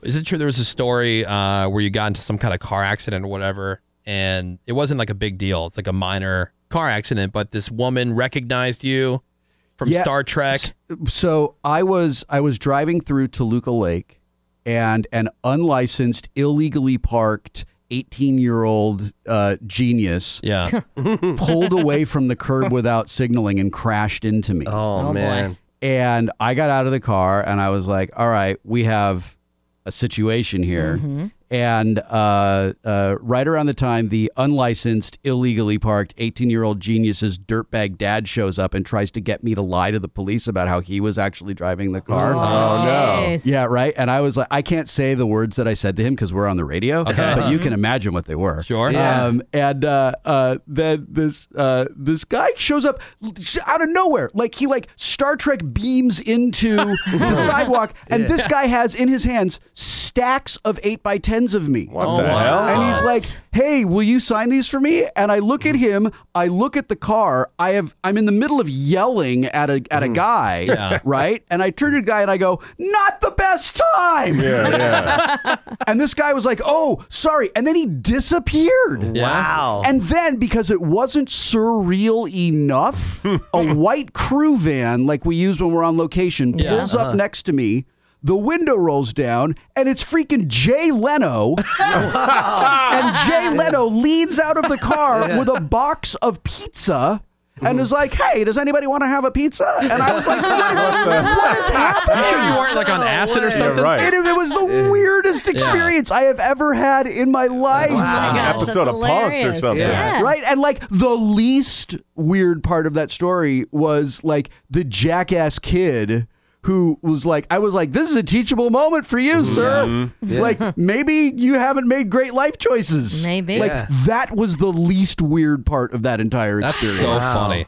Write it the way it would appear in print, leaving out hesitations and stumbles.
Is it true there was a story where you got into some kind of car accident or whatever, and it wasn't like a big deal? It's like a minor car accident, but this woman recognized you from Star Trek. So I was driving through Toluca Lake, and an unlicensed, illegally parked 18-year-old genius pulled away from the curb without signaling and crashed into me. Oh man. Boy. And I got out of the car and I was like, all right, we have a situation here. And right around the time the unlicensed, illegally parked 18-year-old genius's dirtbag dad shows up and tries to get me to lie to the police about how he was actually driving the car. Oh, no. Yeah, right. And I was like, I can't say the words that I said to him because we're on the radio, but you can imagine what they were. Sure. And then this guy shows up out of nowhere. Like he Star Trek beams into the sidewalk, and this guy has in his hands stacks of 8x10s of me. What the hell? And he's like, hey, will you sign these for me? And I look at him, I look at the car, I'm in the middle of yelling at a guy, right? And I turn to the guy and I go, not the best time. And this guy was like, oh, sorry. And then he disappeared. Wow. And then, because it wasn't surreal enough, a white crew van like we use when we're on location pulls up next to me. The window rolls down, and it's freaking Jay Leno. And Jay Leno leans out of the car with a box of pizza and is like, hey, does anybody want to have a pizza? And I was like, what is happening? You sure you weren't like on acid or something? Right. It was the weirdest experience I have ever had in my life. Wow. An episode of Punk'd or something. Yeah. Right? And like the least weird part of that story was like the jackass kid who was like, I was like, this is a teachable moment for you, sir. Like, maybe you haven't made great life choices. Maybe. Like, that was the least weird part of that entire experience. That's so funny.